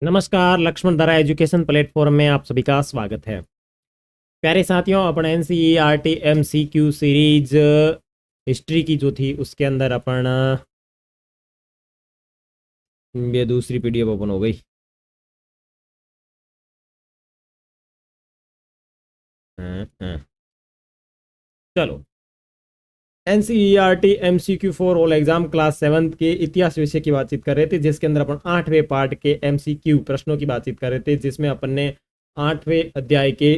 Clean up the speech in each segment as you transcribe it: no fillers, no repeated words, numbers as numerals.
नमस्कार, लक्ष्मण धारा education platform में आप सभी का स्वागत है। प्यारे साथियों, अपन एनसीईआरटी एमसीक्यू सीरीज हिस्ट्री की जो थी उसके अंदर अपन ये दूसरी पीडीएफ ओपन हो गई। चलो, NCERT MCQ for all exam class 7 के इतिहास विषय की बातचीत कर रहे थे, जिसके अंदर अपन 8वें पार्ट के एमसीक्यू प्रश्नों की बातचीत कर रहे थे, जिसमें अपन ने 8वें अध्याय के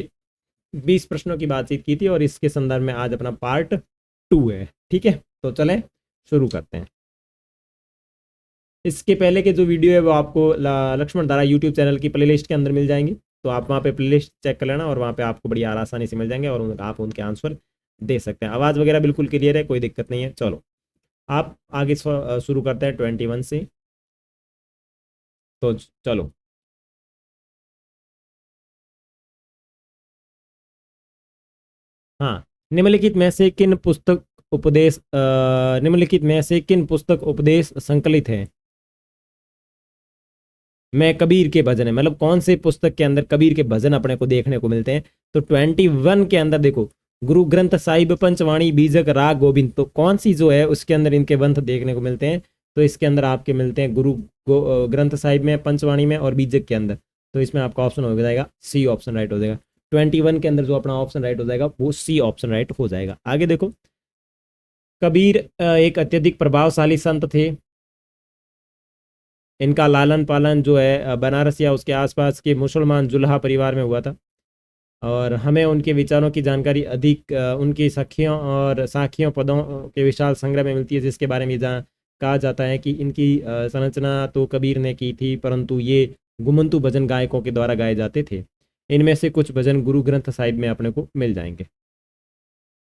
20 प्रश्नों की बातचीत की थी और इसके संदर्भ में आज अपना पार्ट 2 है। ठीक है, तो चलें शुरू करते हैं। इसके पहले के जो वीडियो है वो आपको लक्ष्मण धारा यूट्यूब चैनल की प्लेलिस्ट के अंदर मिल जाएंगी, तो आप वहाँ पे प्लेलिस्ट चेक कर लेना और वहाँ पे आपको बड़ी आसानी से मिल जाएंगे और आप उनके आंसर दे सकते हैं। आवाज़ वगैरह बिल्कुल क्लियर है, कोई दिक्कत नहीं है। चलो आप आगे शुरू करते हैं 21 से। तो चलो, हाँ, निम्नलिखित में से किन पुस्तक उपदेश संकलित है? मैं कबीर के भजन है, मतलब कौन से पुस्तक के अंदर कबीर के भजन अपने को देखने को मिलते हैं? तो 21 के अंदर देखो, गुरु ग्रंथ साहिब पंचवाणी बीजक राग गोविंद, तो कौन सी जो है उसके अंदर इनके ग्रंथ देखने को मिलते हैं? तो इसके अंदर आपके मिलते हैं ग्रंथ साहिब में, पंचवाणी में और बीजक के अंदर। तो इसमें आपका ऑप्शन हो जाएगा सी ऑप्शन राइट हो जाएगा। 21 के अंदर जो अपना ऑप्शन राइट हो जाएगा वो सी ऑप्शन राइट हो जाएगा। आगे देखो, कबीर एक अत्यधिक प्रभावशाली संत थे। इनका लालन पालन जो है बनारस या उसके आसपास के मुसलमान जुल्हा परिवार में हुआ था और हमें उनके विचारों की जानकारी अधिक उनकी सखियों और साखियों पदों के विशाल संग्रह में मिलती है, जिसके बारे में कहा जाता है कि इनकी संरचना तो कबीर ने की थी, परंतु ये गुमंतु भजन गायकों के द्वारा गाए जाते थे। इनमें से कुछ भजन गुरु ग्रंथ साहिब में अपने को मिल जाएंगे।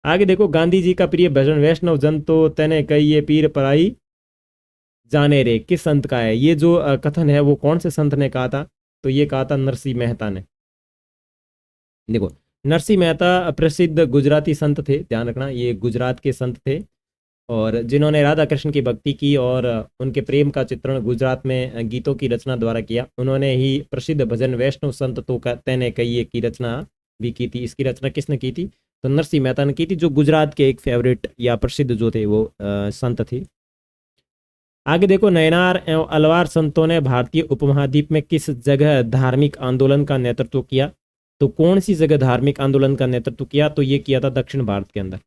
आगे देखो, गांधी जी का प्रिय भजन वैष्णव जन तो तेने कही ये पीर पराई जाने रे, किस संत का है? ये जो कथन है वो कौन से संत ने कहा था? तो ये कहा था नरसिंह मेहता ने। देखो, नरसिंह मेहता प्रसिद्ध गुजराती संत थे, ध्यान रखना ये गुजरात के संत थे और जिन्होंने राधा कृष्ण की भक्ति की और उनके प्रेम का चित्रण गुजरात में गीतों की रचना द्वारा किया। उन्होंने ही प्रसिद्ध भजन वैष्णव संत तो तेने कहिए की रचना भी की थी। इसकी रचना किसने की थी? तो नरसिंह मेहता ने की थी, जो गुजरात के एक फेवरेट या प्रसिद्ध जो थे वो संत थे। आगे देखो, नयनार एवं अलवार संतों ने भारतीय उपमहाद्वीप में किस जगह धार्मिक आंदोलन का नेतृत्व किया? तो कौन सी जगह धार्मिक आंदोलन का नेतृत्व किया? तो ये किया था दक्षिण भारत के अंदर।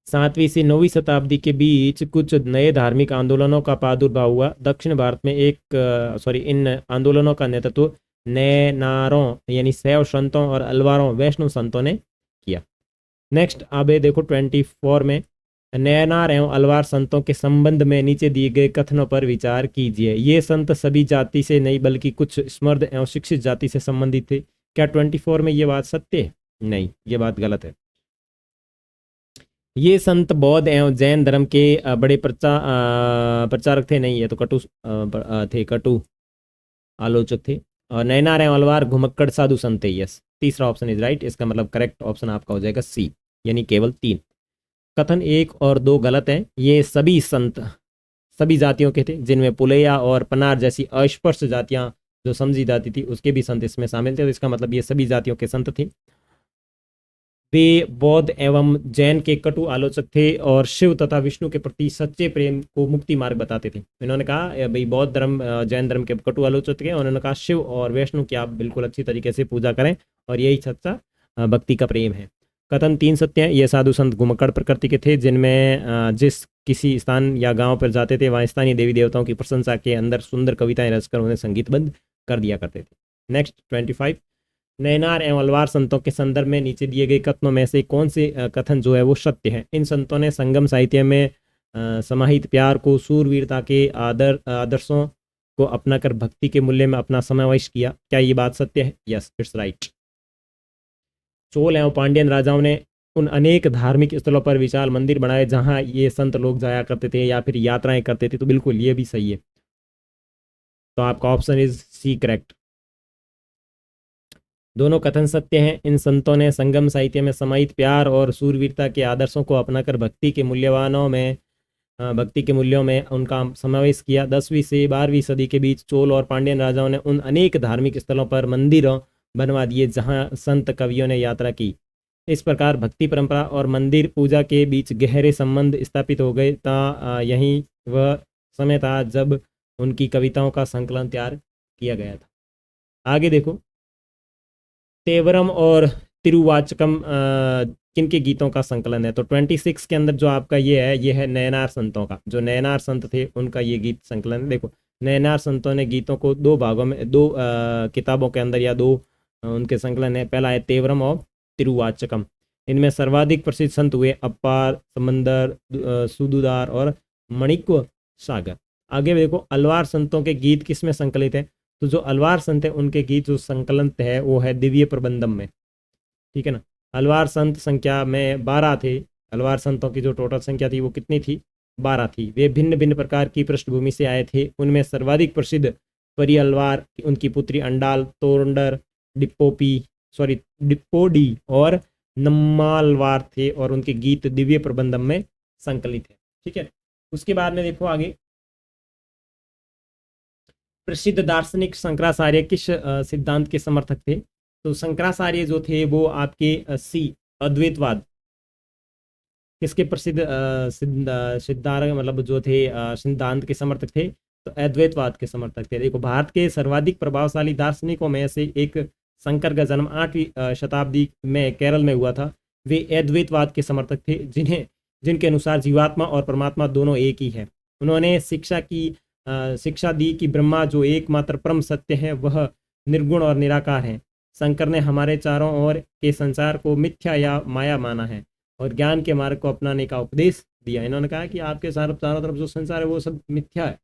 7वीं से 9वीं शताब्दी के बीच कुछ नए धार्मिक आंदोलनों का प्रादुर्भाव हुआ दक्षिण भारत में। इन आंदोलनों का नेतृत्व नैनारों यानी शैव संतों और अलवारों वैष्णव संतों ने किया। नेक्स्ट आबे देखो 24 में, नयनार एवं अलवार संतों के संबंध में नीचे दिए गए कथनों पर विचार कीजिए। ये संत सभी जाति से नहीं बल्कि कुछ समृद्ध एवं शिक्षित जाति से संबंधित थे। क्या 24 में ये बात सत्य है? नहीं, ये बात गलत है। ये संत बौद्ध एवं जैन धर्म के बड़े प्रचारक थे। नहीं, ये तो कटु आलोचक थे। और नयनार एवं अलवार घुमक्कड़ साधु संत थे। यस, तीसरा ऑप्शन इज राइट। इसका मतलब करेक्ट ऑप्शन आपका हो जाएगा सी, यानी केवल 3। कथन 1 और 2 गलत हैं। ये सभी संत सभी जातियों के थे, जिनमें पुलैया और पनार जैसी अस्पृश्य जातियां जो समझी जाती थी उसके भी संत इसमें शामिल थे। तो इसका मतलब ये सभी जातियों के संत थे। वे बौद्ध एवं जैन के कटु आलोचक थे और शिव तथा विष्णु के प्रति सच्चे प्रेम को मुक्ति मार्ग बताते थे। इन्होंने कहा भाई बौद्ध धर्म जैन धर्म के कटु आलोचक थे, उन्होंने कहा शिव और वैष्णु की आप बिल्कुल अच्छी तरीके से पूजा करें और यही सच्चा भक्ति का प्रेम है। कथन 3 सत्य है। ये साधु संत घुमक्कड़ प्रकृति के थे, जिनमें जिस किसी स्थान या गांव पर जाते थे वहाँ स्थानीय देवी देवताओं की प्रशंसा के अंदर सुंदर कविताएं रचकर उन्हें संगीतबद्ध कर दिया करते थे। नेक्स्ट 25, नयनार एवं अलवार संतों के संदर्भ में नीचे दिए गए कथनों में से कौन से कथन जो है वो सत्य है? इन संतों ने संगम साहित्य में समाहित प्यार को सूरवीरता के आदर्शों को अपनाकर भक्ति के मूल्य में अपना समावेश किया। क्या ये बात सत्य है? Yes, it's right. चोल एवं पांड्यन राजाओं ने उन अनेक धार्मिक स्थलों पर विशाल मंदिर बनाए जहां ये संत लोग जाया करते थे या फिर यात्राएं करते थे। तो बिल्कुल ये भी सही है, तो आपका ऑप्शन इज सी करेक्ट। दोनों कथन सत्य हैं। इन संतों ने संगम साहित्य में समाहित प्यार और सूरवीरता के आदर्शों को अपनाकर भक्ति के मूल्यवानों में भक्ति के मूल्यों में उनका समावेश किया। 10वीं से 12वीं सदी के बीच चोल और पांड्यन राजाओं ने उन अनेक धार्मिक स्थलों पर मंदिरों बनवा दिए जहां संत कवियों ने यात्रा की। इस प्रकार भक्ति परंपरा और मंदिर पूजा के बीच गहरे संबंध स्थापित हो गए। यही वह समय था जब उनकी कविताओं का संकलन तैयार किया गया था। आगे देखो, तेवरम और तिरुवाचकम किनके गीतों का संकलन है? तो 26 के अंदर जो आपका ये है नयनार संतों का, जो नयनार संत थे उनका ये गीत संकलन है। देखो, नयनार संतों ने गीतों को दो भागों में, दो किताबों के अंदर या दो उनके संकलन है। पहला है तेवरम और तिरुवाचकम। इनमें सर्वाधिक प्रसिद्ध संत हुए अपार, समंदर, सुदुदार और मणिक्व सागर। आगे देखो, अलवार संतों के गीत किस में संकलित है? तो जो अलवार संत है उनके गीत जो संकलित है वो है दिव्य प्रबंधम में, ठीक है ना। अलवार संत संख्या में 12 थे। अलवार संतों की जो टोटल संख्या थी वो कितनी थी? 12 थी। वे भिन्न भिन्न प्रकार की पृष्ठभूमि से आए थे। उनमें सर्वाधिक प्रसिद्ध परी अलवार, उनकी पुत्री अंडाल, तोरंडर, डिप्पोडी और नम्मालवार थे और उनके गीत दिव्य प्रबंधम में संकलित है, ठीक है। उसके बाद में देखो आगे, प्रसिद्ध दार्शनिक शंकराचार्य किस सिद्धांत के समर्थक थे? तो शंकराचार्य जो थे वो आपके अद्वैतवाद किसके प्रसिद्ध सिद्धांत मतलब जो थे सिद्धांत के समर्थक थे? तो अद्वैतवाद के समर्थक थे। देखो, भारत के सर्वाधिक प्रभावशाली दार्शनिकों में से एक शंकर का जन्म 8वीं शताब्दी में केरल में हुआ था। वे अद्वैतवाद के समर्थक थे जिनके अनुसार जीवात्मा और परमात्मा दोनों एक ही है। उन्होंने शिक्षा दी कि ब्रह्मा जो एकमात्र परम सत्य है वह निर्गुण और निराकार है। शंकर ने हमारे चारों ओर के संसार को मिथ्या या माया माना है और ज्ञान के मार्ग को अपनाने का उपदेश दिया। इन्होंने कहा कि आपके चारों तरफ जो संसार है वो सब मिथ्या है,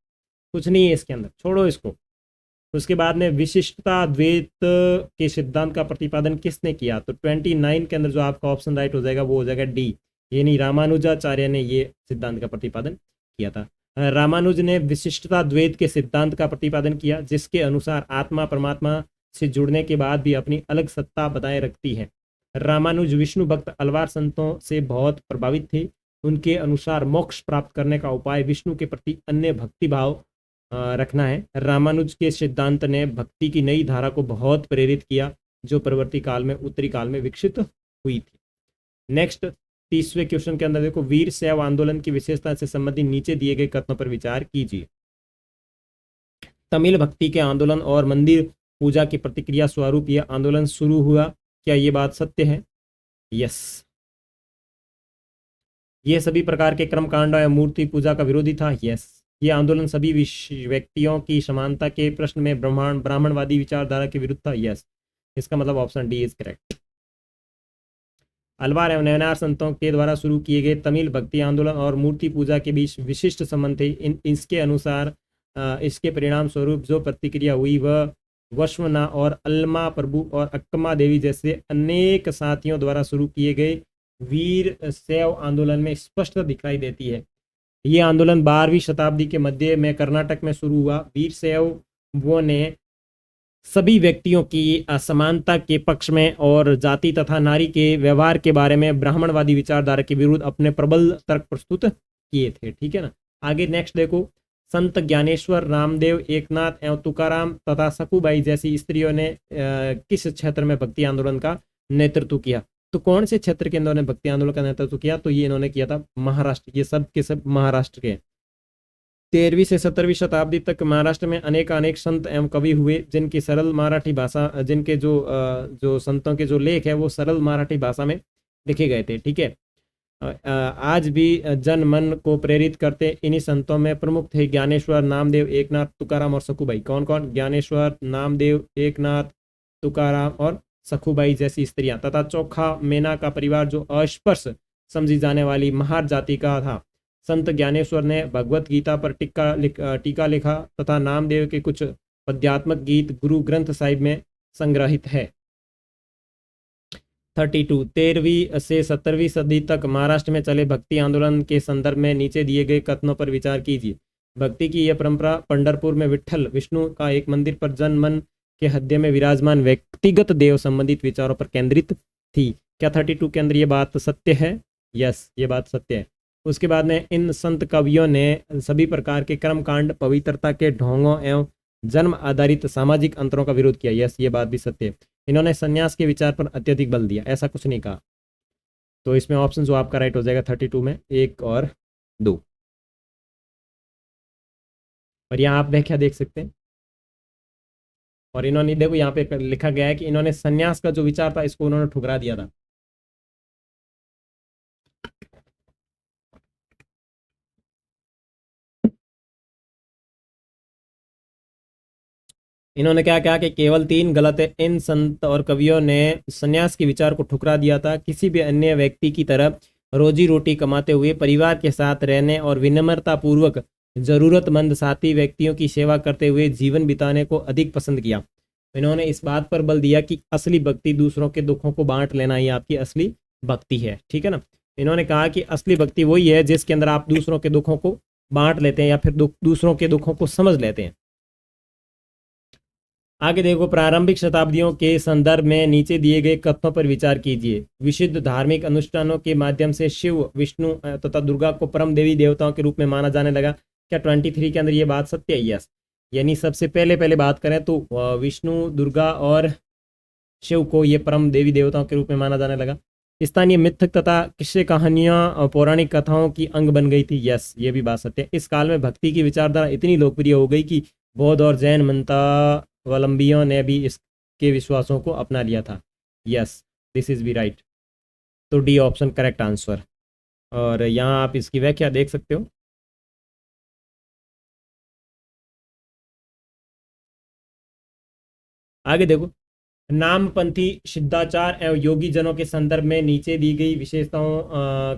कुछ नहीं है इसके अंदर, छोड़ो इसको। उसके बाद में विशिष्टता द्वैत के सिद्धांत का प्रतिपादन किसने किया? तो 29 के अंदर जो आपका ऑप्शन राइट हो जाएगा वो हो जाएगा डी, यानी रामानुजाचार्य ने ये सिद्धांत का प्रतिपादन किया था। रामानुज ने विशिष्टता द्वैत के सिद्धांत का प्रतिपादन किया जिसके अनुसार आत्मा परमात्मा से जुड़ने के बाद भी अपनी अलग सत्ता बनाए रखती है। रामानुज विष्णु भक्त अलवार संतों से बहुत प्रभावित थे। उनके अनुसार मोक्ष प्राप्त करने का उपाय विष्णु के प्रति अन्य भक्ति भाव रखना है। रामानुज के सिद्धांत ने भक्ति की नई धारा को बहुत प्रेरित किया जो परवर्ती काल में उत्तरी काल में विकसित हुई थी। नेक्स्ट 30वें क्वेश्चन के अंदर देखो, वीर शैव आंदोलन की विशेषता से संबंधित नीचे दिए गए कथनों पर विचार कीजिए। तमिल भक्ति के आंदोलन और मंदिर पूजा की प्रतिक्रिया स्वरूप यह आंदोलन शुरू हुआ, क्या ये बात सत्य है? यस। ये सभी प्रकार के कर्मकांड या मूर्ति पूजा का विरोधी था। यस। ये आंदोलन सभी व्यक्तियों की समानता के प्रश्न में ब्राह्मणवादी विचारधारा के विरुद्ध था। यस। इसका मतलब option D is correct. Alvar एवं नयनार संतों के द्वारा शुरू किए गए तमिल भक्ति आंदोलन और मूर्ति पूजा के बीच विशिष्ट संबंध थे। इसके अनुसार इसके परिणाम स्वरूप जो प्रतिक्रिया हुई वह वश्वना और अल्मा प्रभु और अक्कमा देवी जैसे अनेक साथियों द्वारा शुरू किए गए वीर शैव आंदोलन में स्पष्ट दिखाई देती है। ये आंदोलन 12वीं शताब्दी के मध्य में कर्नाटक में शुरू हुआ। वीर शैवों ने सभी व्यक्तियों की असमानता के पक्ष में और जाति तथा नारी के व्यवहार के बारे में ब्राह्मणवादी विचारधारा के विरुद्ध अपने प्रबल तर्क प्रस्तुत किए थे, ठीक है ना। आगे नेक्स्ट देखो, संत ज्ञानेश्वर, रामदेव, एकनाथ एवं तुकाराम तथा सखुबाई जैसी स्त्रियों ने किस क्षेत्र में भक्ति आंदोलन का नेतृत्व किया? तो कौन से क्षेत्र के इन्होंने भक्ति आंदोलन का नेतृत्व किया? तो ये इन्होंने किया था महाराष्ट्र। ये सब के सब महाराष्ट्र के। 13वीं से 17वीं शताब्दी तक महाराष्ट्र में अनेक संत एवं कवि हुए जिनकी सरल मराठी भाषा, जिनके जो संतों के जो लेख है वो सरल मराठी भाषा में लिखे गए थे, ठीक है। आज भी जन मन को प्रेरित करते इन्हीं संतों में प्रमुख थे ज्ञानेश्वर, नामदेव, एकनाथ, तुकाराम और सखुबाई। कौन कौन? ज्ञानेश्वर, नामदेव, एकनाथ, तुकाराम और सखुबाई जैसी स्त्रियां तथा चोखा मेना का परिवार जो अस्पृश समझी जाने वाली महार जाति का था। संत ज्ञानेश्वर ने भगवत गीता पर टीका लिखा तथा नामदेव के कुछ पद्यात्मक गीत गुरु ग्रंथ साहिब में संग्रहित है। 32 13वीं से 17वीं सदी तक महाराष्ट्र में चले भक्ति आंदोलन के संदर्भ में नीचे दिए गए कथनों पर विचार कीजिए। भक्ति की यह परंपरा पंढरपुर में विट्ठल विष्णु का एक मंदिर पर जन मन के हृदय में विराजमान व्यक्तिगत देव संबंधित विचारों पर केंद्रित थी। क्या 32 के अंदर ये बात सत्य है? यस, ये बात सत्य है। उसके बाद में इन संत कवियों ने सभी प्रकार के कर्मकांड, पवित्रता के ढोंगों एवं जन्म आधारित सामाजिक अंतरों का विरोध किया। यस, ये बात भी सत्य है। इन्होंने संन्यास के विचार पर अत्यधिक बल दिया, ऐसा कुछ नहीं कहा। तो इसमें ऑप्शन जो आपका राइट हो जाएगा 32 में 1 और 2। और यहाँ आप व्याख्या देख सकते हैं। और इन्होंने देखो यहाँ पे लिखा गया है कि इन्होंने संन्यास का जो विचार था इसको उन्होंने ठुकरा दिया था। इन्होंने क्या कहा कि केवल 3 गलत है। इन संत और कवियों ने संन्यास के विचार को ठुकरा दिया था। किसी भी अन्य व्यक्ति की तरह रोजी रोटी कमाते हुए परिवार के साथ रहने और विनम्रता पूर्वक जरूरतमंद साथी व्यक्तियों की सेवा करते हुए जीवन बिताने को अधिक पसंद किया। इन्होंने इस बात पर बल दिया कि असली भक्ति दूसरों के दुखों को बांट लेना ही आपकी असली भक्ति है। ठीक है ना। इन्होंने कहा कि असली भक्ति वही है जिसके अंदर आप दूसरों के दुखों को बांट लेते हैं या फिर दूसरों के दुखों को समझ लेते हैं। आगे देखो, प्रारंभिक शताब्दियों के संदर्भ में नीचे दिए गए कथनों पर विचार कीजिए। विशुद्ध धार्मिक अनुष्ठानों के माध्यम से शिव, विष्णु तथा दुर्गा को परम देवी देवताओं के रूप में माना जाने लगा। क्या 23 के अंदर ये बात सत्य है? यस। यानी सबसे पहले बात करें तो विष्णु, दुर्गा और शिव को ये परम देवी देवताओं के रूप में माना जाने लगा। स्थानीय मिथक तथा किस्से कहानियां पौराणिक कथाओं की अंग बन गई थी। यस, ये भी बात सत्य है। इस काल में भक्ति की विचारधारा इतनी लोकप्रिय हो गई कि बौद्ध और जैन मंतावलंबियों ने भी इसके विश्वासों को अपना लिया था। Yes, this is B right. तो डी ऑप्शन करेक्ट आंसर। और यहाँ आप इसकी व्याख्या देख सकते हो। आगे देखो, नामपंथी सिद्धाचार एवं योगी जनों के संदर्भ में नीचे दी गई विशेषताओं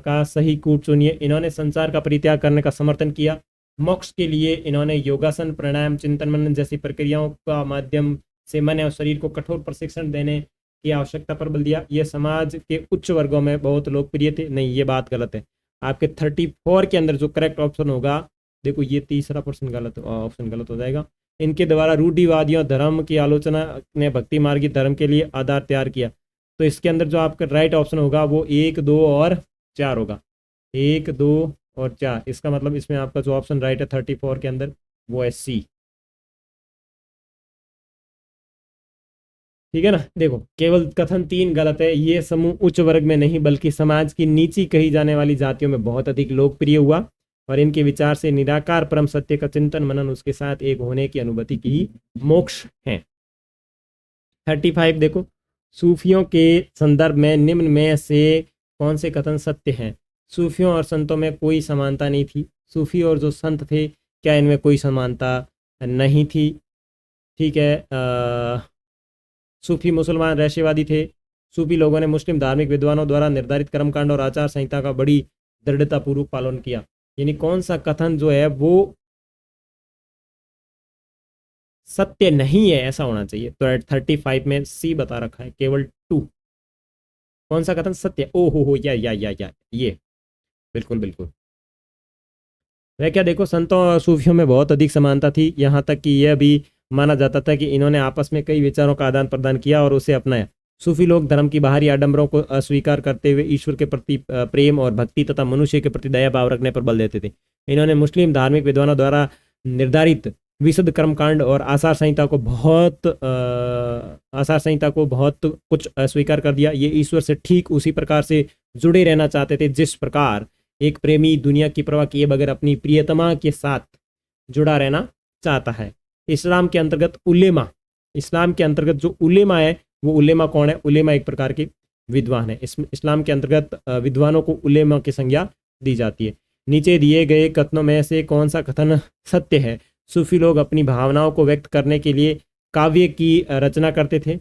का सही कूट चुनिए। इन्होंने संसार का परित्याग करने का समर्थन किया। मोक्ष के लिए इन्होंने योगासन, प्राणायाम, चिंतन मनन जैसी प्रक्रियाओं का माध्यम से मन और शरीर को कठोर प्रशिक्षण देने की आवश्यकता पर बल दिया। ये समाज के उच्च वर्गों में बहुत लोकप्रिय थे। नहीं, ये बात गलत है। आपके 34 के अंदर जो करेक्ट ऑप्शन होगा, देखो ये तीसरा ऑप्शन गलत हो जाएगा। इनके द्वारा रूढ़िवादियों धर्म की आलोचना ने भक्ति मार्गी धर्म के लिए आधार तैयार किया। तो इसके अंदर जो आपका राइट ऑप्शन होगा वो 1, 2 और 4 होगा। 1, 2 और 4। इसका मतलब इसमें आपका जो ऑप्शन राइट है 34 के अंदर वो है सी। ठीक है ना। देखो, केवल कथन 3 गलत है। ये समूह उच्च वर्ग में नहीं बल्कि समाज की नीची कही जाने वाली जातियों में बहुत अधिक लोकप्रिय हुआ और इनके विचार से निराकार परम सत्य का चिंतन मनन उसके साथ एक होने की अनुभूति की मोक्ष है। 35 देखो, सूफियों के संदर्भ में निम्न में से कौन से कथन सत्य हैं? सूफियों और संतों में कोई समानता नहीं थी। सूफी और जो संत थे, क्या इनमें कोई समानता नहीं थी? ठीक है। सूफी मुसलमान रहस्यवादी थे। सूफी लोगों ने मुस्लिम धार्मिक विद्वानों द्वारा निर्धारित कर्मकांड और आचार संहिता का बड़ी दृढ़तापूर्वक पालन किया। यानी कौन सा कथन जो है वो सत्य नहीं है, ऐसा होना चाहिए। तो 35 में सी बता रखा है, केवल 2। कौन सा कथन सत्य? ओ हो या ये बिल्कुल बिल्कुल। वह क्या, देखो, संतों और सूफियों में बहुत अधिक समानता थी। यहाँ तक कि यह भी माना जाता था कि इन्होंने आपस में कई विचारों का आदान प्रदान किया और उसे अपनाया। सूफी लोग धर्म की बाहरी आडंबरों को अस्वीकार करते हुए ईश्वर के प्रति प्रेम और भक्ति तथा मनुष्य के प्रति दया भाव रखने पर बल देते थे। इन्होंने मुस्लिम धार्मिक विद्वानों द्वारा निर्धारित विशुद्ध कर्मकांड और आचार संहिता को बहुत कुछ अस्वीकार कर दिया। ये ईश्वर से ठीक उसी प्रकार से जुड़े रहना चाहते थे जिस प्रकार एक प्रेमी दुनिया की परवाह किए बगैर अपनी प्रियतमा के साथ जुड़ा रहना चाहता है। इस्लाम के अंतर्गत जो उलेमा है, वो उलेमा कौन है? उलेमा एक प्रकार के विद्वान है। इस्लाम के अंतर्गत विद्वानों को उलेमा की संज्ञा दी जाती है। नीचे दिए गए कथनों में से कौन सा कथन सत्य है? सूफी लोग अपनी भावनाओं को व्यक्त करने के लिए काव्य की रचना करते थे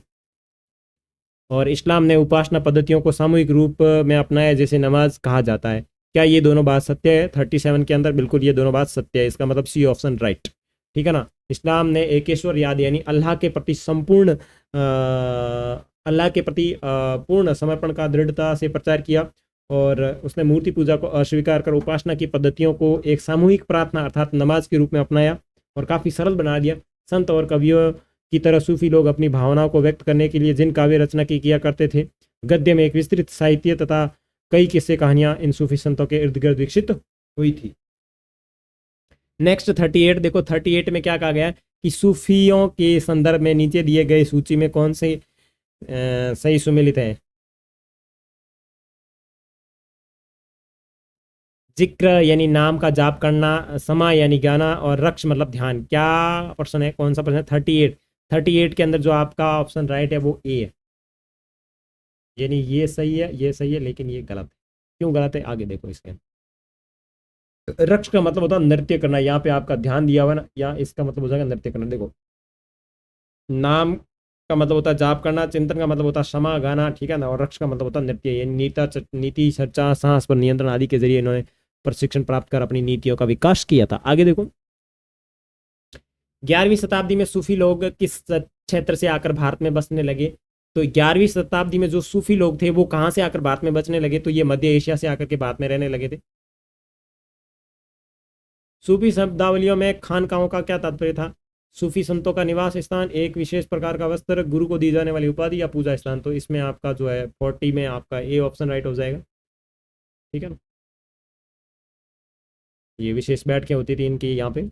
और इस्लाम ने उपासना पद्धतियों को सामूहिक रूप में अपनाया, जैसे नमाज कहा जाता है। क्या ये दोनों बात सत्य है? 37 के अंदर बिल्कुल ये दोनों बात सत्य है। इसका मतलब सी ऑप्शन राइट। ठीक है ना। इस्लाम ने एकेश्वर याद यानी अल्लाह के प्रति पूर्ण समर्पण का दृढ़ता से प्रचार किया और उसने मूर्ति पूजा को अस्वीकार कर उपासना की पद्धतियों को एक सामूहिक प्रार्थना अर्थात नमाज के रूप में अपनाया और काफ़ी सरल बना दिया। संत और कवियों की तरह सूफी लोग अपनी भावनाओं को व्यक्त करने के लिए जिन काव्य रचना की किया करते थे, गद्य में एक विस्तृत साहित्य तथा कई किस्से कहानियां इन सूफी संतों के इर्द गिर्द विकसित हुई थी। नेक्स्ट 38 देखो, 38 में क्या कहा गया है कि सूफियों के संदर्भ में नीचे दिए गए सूची में कौन से सही सुमेलित है। जिक्र यानी नाम का जाप करना, समा यानी गाना, और रक्ष मतलब ध्यान। क्या प्रश्न है, कौन सा प्रश्न है? 38। 38 के अंदर जो आपका ऑप्शन राइट है वो ए है, यानी ये सही है, ये सही है, लेकिन ये गलत है। क्यों गलत है आगे देखो। इसके रक्ष का मतलब होता है नृत्य करना, यहाँ पे आपका ध्यान दिया हुआ ना, या इसका मतलब हो जाएगा नृत्य करना। देखो, नाम का मतलब होता है जाप करना, चिंतन का मतलब होता है क्षमा गाना, ठीक है ना, और रक्ष का मतलब होता है नृत्य। ये नीति चर्चा सांस पर नियंत्रण आदि के जरिए इन्होंने प्रशिक्षण प्राप्त कर अपनी नीतियों का विकास किया था। आगे देखो, 11वीं शताब्दी में सूफी लोग किस क्षेत्र से आकर भारत में बसने लगे? तो 11वीं शताब्दी में जो सूफी लोग थे वो कहाँ से आकर भारत में बसने लगे? तो ये मध्य एशिया से आकर के भारत में रहने लगे थे। सूफी शब्दावलियों में खानकाहों का क्या तात्पर्य था? सूफी संतों का निवास स्थान, एक विशेष प्रकार का वस्त्र, गुरु को दी जाने वाली उपाधि, या पूजा स्थान। तो इसमें आपका जो है 40 में आपका ए ऑप्शन राइट हो जाएगा, ठीक है ना। ये विशेष बैठकें होती थी इनकी यहाँ पे।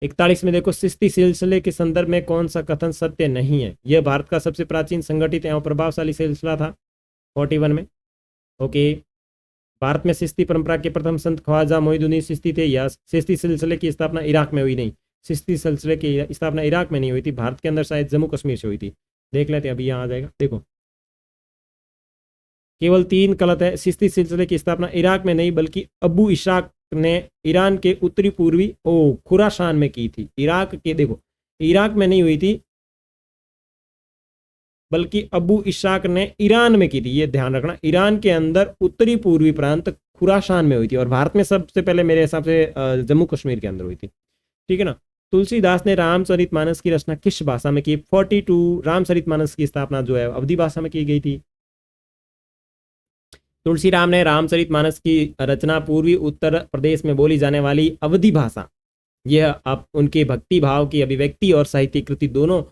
41 में देखो, सिस्ती सिलसिले के संदर्भ में कौन सा कथन सत्य नहीं है? यह भारत का सबसे प्राचीन, संगठित एवं प्रभावशाली सिलसिला था। 41 में ओके। भारत में सिस्ती परंपरा के प्रथम संत ख्वाजा मोइनुद्दीन चिश्ती थे। या सिस्ती सिलसिले की स्थापना इराक में हुई? नहीं, सिस्ती सिलसिले की स्थापना इराक में नहीं हुई थी, भारत के अंदर शायद जम्मू कश्मीर से हुई थी। देख लेते हैं, अभी यहाँ आ जाएगा। देखो, केवल 3 गलत है। सिस्ती सिलसिले की स्थापना इराक में नहीं बल्कि अबू इशाक ने ईरान के उत्तरी पूर्वी खुरासान में की थी। इराक के, देखो, इराक में नहीं हुई थी बल्कि अबू इशाक ने ईरान में की थी, ये ध्यान रखना। ईरान के अंदर उत्तरी पूर्वी प्रांत खुरासान में हुई थी, और भारत में सबसे पहले मेरे हिसाब से जम्मू कश्मीर के अंदर हुई थी, ठीक है ना। तुलसीदास ने रामचरितमानस की रचना किस भाषा में की? 42 रामचरितमानस की स्थापना जो है अवधी भाषा में की गई थी। तुलसीराम ने रामचरितमानस की रचना पूर्वी उत्तर प्रदेश में बोली जाने वाली अवधी भाषा, यह अब उनके भक्ति भाव की अभिव्यक्ति और साहित्यिक कृति दोनों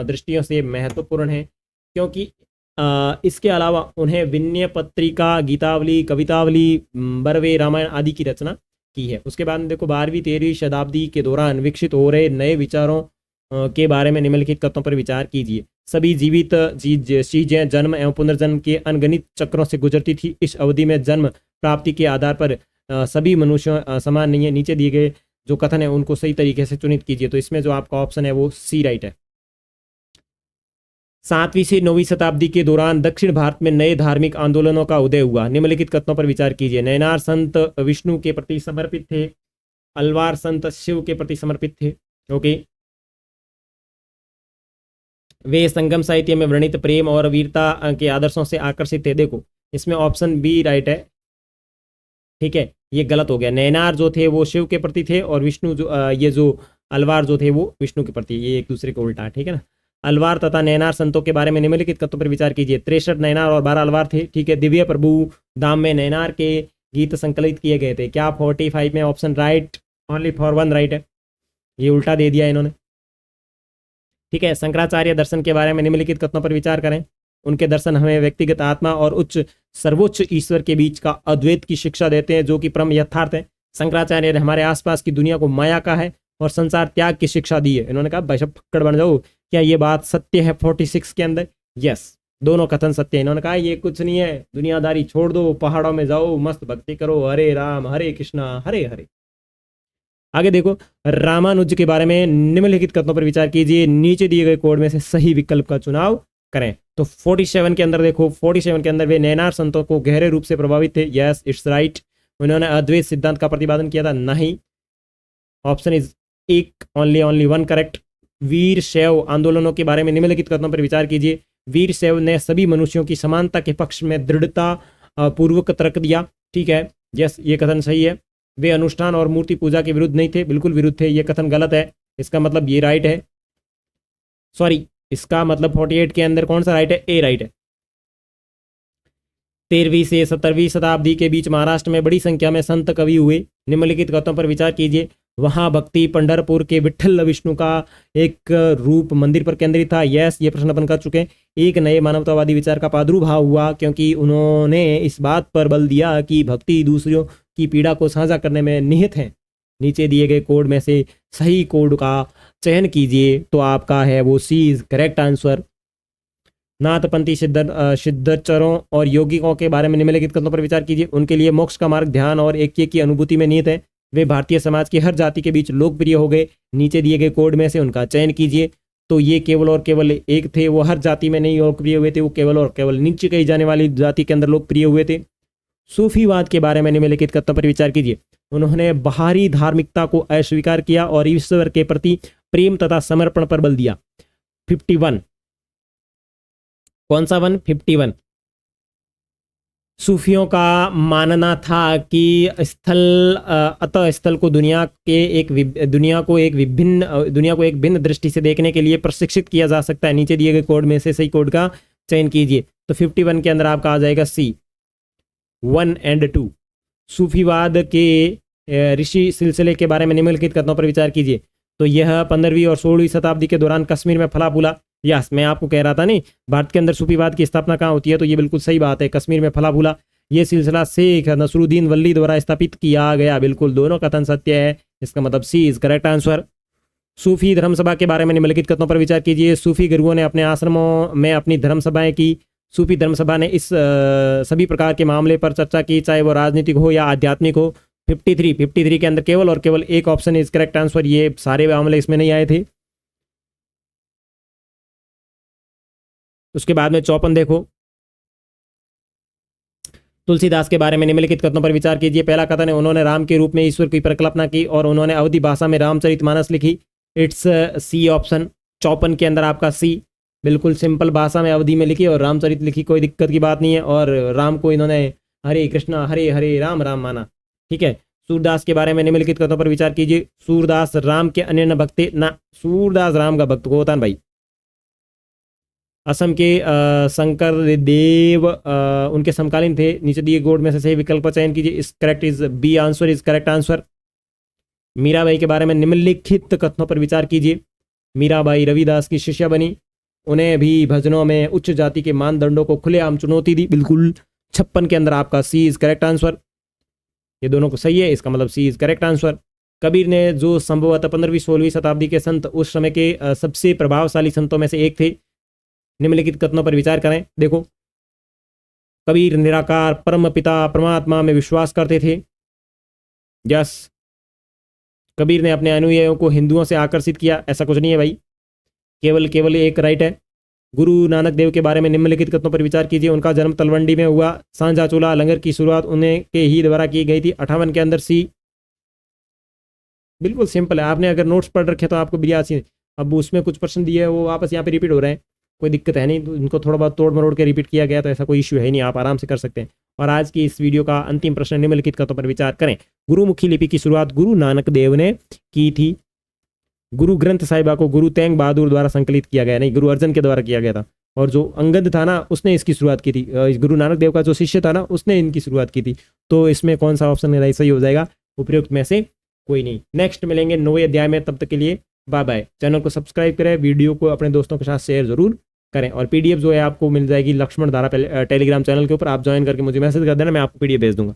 दृष्टियों से महत्वपूर्ण है, क्योंकि इसके अलावा उन्हें विनय पत्रिका, गीतावली, कवितावली, बरवे, रामायण आदि की रचना की है। उसके बाद देखो, 12वीं 13वीं शताब्दी के दौरान विकसित हो रहे नए विचारों के बारे में निम्नलिखित तथ्यों पर विचार कीजिए। सभी जीवित चीजें जन्म एवं पुनर्जन्म के अनगणित चक्रों से गुजरती थी। इस अवधि में जन्म प्राप्ति के आधार पर सभी मनुष्य समान नहीं है। नीचे दिए गए जो कथन है उनको सही तरीके से चुनित कीजिए। तो इसमें जो आपका ऑप्शन है वो सी राइट है। 7वीं से 9वीं शताब्दी के दौरान दक्षिण भारत में नए धार्मिक आंदोलनों का उदय हुआ। निम्नलिखित कथनों पर विचार कीजिए। नयनार संत विष्णु के प्रति समर्पित थे, अलवार संत शिव के प्रति समर्पित थे। ओके, वे संगम साहित्य में वर्णित प्रेम और वीरता के आदर्शों से आकर्षित थे। देखो, इसमें ऑप्शन बी राइट है, ठीक है, ये गलत हो गया। नयनार जो थे वो शिव के प्रति थे, और विष्णु जो ये जो अलवार जो थे वो विष्णु के प्रति, ये एक दूसरे को उल्टा, ठीक है ना। अलवार तथा नयनार संतों के बारे में निम्नलिखित तथ्यों पर विचार कीजिए। 63 नयनार और 12 अलवार थे, ठीक है। दिव्य प्रभु दाम में नयनार के गीत संकलित किए गए थे। क्या 45 में option right? Only for 1 right है, ये उल्टा दे दिया इन्होंने, ठीक है। शंकराचार्य दर्शन के बारे में निम्नलिखित कथनों पर विचार करें। उनके दर्शन हमें व्यक्तिगत आत्मा और उच्च सर्वोच्च ईश्वर के बीच का अद्वैत की शिक्षा देते हैं, जो कि परम यथार्थ है। शंकराचार्य ने हमारे आसपास की दुनिया को माया का है और संसार त्याग की शिक्षा दी है। इन्होंने कहा भाई साहब फक्कड़ बन जाओ, क्या ये बात सत्य है 46 के अंदर? यस, दोनों कथन सत्य है। इन्होंने कहा ये कुछ नहीं है, दुनियादारी छोड़ दो, पहाड़ों में जाओ, मस्त भक्ति करो, हरे राम हरे कृष्णा हरे हरे। आगे देखो, रामानुज के बारे में निम्नलिखित कथनों पर विचार कीजिए। नीचे दिए गए कोड में से सही विकल्प का चुनाव करें। तो 47 के अंदर देखो, 47 के अंदर वे नयनार संतों को गहरे रूप से प्रभावित थे। Yes, it's right. उन्होंने अद्वैत सिद्धांत का प्रतिपादन किया था। नहीं, ऑप्शन इज एक ओनली 1 करेक्ट। वीर शैव आंदोलनों के बारे में निम्नलिखित कथनों पर विचार कीजिए। वीर शैव ने सभी मनुष्यों की समानता के पक्ष में दृढ़ता पूर्वक तर्क दिया, ठीक है। यस, ये कथन सही है। वे अनुष्ठान और मूर्ति पूजा के विरुद्ध नहीं थे, बिल्कुल विरुद्ध थे, ये कथन गलत है। इसका मतलब ये राइट है, सॉरी, इसका मतलब 48 के अंदर कौन सा राइट है? ए राइट है। 13वीं से 17वीं शताब्दी के बीच महाराष्ट्र में बड़ी संख्या में संत कवि हुए। निम्नलिखित कथनों पर विचार कीजिए। वहाँ भक्ति पंढरपुर के विठ्ठल विष्णु का एक रूप मंदिर पर केंद्रित था। यस, ये प्रश्न अपन कर चुके हैं। एक नए मानवतावादी विचार का प्रादुर्भाव हुआ क्योंकि उन्होंने इस बात पर बल दिया कि भक्ति दूसरों की पीड़ा को साझा करने में निहित है। नीचे दिए गए कोड में से सही कोड का चयन कीजिए, तो आपका है वो सी इज करेक्ट आंसर। नाथपंथी सिद्धचरों और यौगिकों के बारे में निम्नलिखित कथनों पर विचार कीजिए। उनके लिए मोक्ष का मार्ग ध्यान और ऐक्य की अनुभूति में निहित है। वे भारतीय समाज की हर जाति के बीच लोकप्रिय हो गए। नीचे दिए गए कोड में से उनका चयन कीजिए, तो ये केवल और केवल एक थे, वो हर जाति में नहीं लोकप्रिय हुए थे, वो केवल और केवल नीचे कही जाने वाली जाति के अंदर लोकप्रिय हुए थे। सूफीवाद के बारे में निम्नलिखित कथनों पर विचार कीजिए। उन्होंने बाहरी धार्मिकता को अस्वीकार किया और ईश्वर के प्रति प्रेम तथा समर्पण पर बल दिया। 51 कौन सा 151? सूफियों का मानना था कि स्थल को दुनिया को एक भिन्न दृष्टि से देखने के लिए प्रशिक्षित किया जा सकता है। नीचे दिए गए कोड में से सही कोड का चयन कीजिए, तो 51 के अंदर आपका आ जाएगा सी 1 और 2। सूफीवाद के ऋषि सिलसिले के बारे में निम्नलिखित कथनों पर विचार कीजिए। तो यह 15वीं और 16वीं शताब्दी के दौरान कश्मीर में फला फूला। यस, मैं आपको कह रहा था नहीं, भारत के अंदर सूफीवाद की स्थापना कहाँ होती है, तो ये बिल्कुल सही बात है, कश्मीर में फला फूला। ये सिलसिला शेख नसरुद्दीन वली द्वारा स्थापित किया गया। बिल्कुल दोनों कथन सत्य है, इसका मतलब सी इज करेक्ट आंसर। सूफी धर्मसभा के बारे में निम्नलिखित कथनों पर विचार कीजिए। सूफी गुरुओं ने अपने आश्रमों में अपनी धर्मसभाएं की। सूफी धर्मसभा ने इस सभी प्रकार के मामले पर चर्चा की, चाहे वो राजनीतिक हो या आध्यात्मिक हो। 53 के अंदर केवल और केवल एक ऑप्शन इज करेक्ट आंसर, ये सारे मामले इसमें नहीं आए थे। उसके बाद में 54 देखो। तुलसीदास के बारे में निम्नलिखित कथनों पर विचार कीजिए। पहला कथन है, उन्होंने राम के रूप में ईश्वर की परिकल्पना की और उन्होंने अवधी भाषा में रामचरितमानस लिखी। It's C option. 54 के अंदर आपका सी, बिल्कुल सिंपल भाषा में अवधि में लिखी और रामचरित लिखी, कोई दिक्कत की बात नहीं है। और राम को इन्होंने हरे कृष्णा हरे हरे राम राम माना। ठीक है। सूरदास के बारे में निम्नलिखित कथनों पर विचार कीजिए। सूरदास राम के अनन्य भक्त ना, सूरदास राम का भक्त को होता है भाई। असम के शंकर देव उनके समकालीन थे। नीचे दिए कोड में से सही विकल्प का चयन कीजिए। इस correct is B answer is correct answer. Mirabai के बारे में निम्नलिखित कथनों पर विचार कीजिए। मीराबाई रविदास की शिष्या बनी। उन्हें भी भजनों में उच्च जाति के मानदंडों को खुलेआम चुनौती दी। बिल्कुल 56 के अंदर आपका सी इज करेक्ट आंसर। ये दोनों को सही है, इसका मतलब सी इज करेक्ट आंसर। कबीर ने, जो संभवतः 15वीं-16वीं शताब्दी के संत, उस समय के सबसे प्रभावशाली संतों में से एक थे। निम्नलिखित कथनों पर विचार करें। देखो, कबीर निराकार परम पिता परमात्मा में विश्वास करते थे। यस, कबीर ने अपने अनुयायियों को हिंदुओं से आकर्षित किया, ऐसा कुछ नहीं है भाई, केवल एक राइट है। गुरु नानक देव के बारे में निम्नलिखित कथनों पर विचार कीजिए। उनका जन्म तलवंडी में हुआ। सांझा चूल्हा लंगर की शुरुआत उन्हें के ही द्वारा की गई थी। 58 के अंदर सी, बिल्कुल सिंपल है। आपने अगर नोट्स पढ़ रखे तो आपको 82, अब उसमें कुछ प्रश्न दिए हैं वो वापस यहाँ पे रिपीट हो रहे हैं, कोई दिक्कत है नहीं, तो इनको थोड़ा बहुत तोड़ मरोड़ के रिपीट किया गया, तो ऐसा कोई इश्यू है नहीं, आप आराम से कर सकते हैं। और आज की इस वीडियो का अंतिम प्रश्न, निम्नलिखित कथनों पर विचार करें। गुरुमुखी लिपि की शुरुआत गुरु नानक देव ने की थी। गुरु ग्रंथ साहिबा को गुरु तेंग बहादुर द्वारा संकलित किया गया, नहीं, गुरु अर्जन के द्वारा किया गया था। और जो अंगद था ना, उसने इसकी शुरुआत की थी। गुरु नानक देव का जो शिष्य था ना, उसने इनकी शुरुआत की थी। तो इसमें कौन सा ऑप्शन मेरा सही हो जाएगा? उपयुक्त में से कोई नहीं। नेक्स्ट मिलेंगे 9वें अध्याय में, तब तक के लिए बाय बाय। चैनल को सब्सक्राइब करें, वीडियो को अपने दोस्तों के साथ शेयर जरूर करें। और पीडीएफ जो है आपको मिल जाएगी लक्ष्मण धारा टेलीग्राम चैनल के ऊपर, आप ज्वाइन करके मुझे मैसेज कर देना, मैं आपको पीडीएफ भेज दूंगा।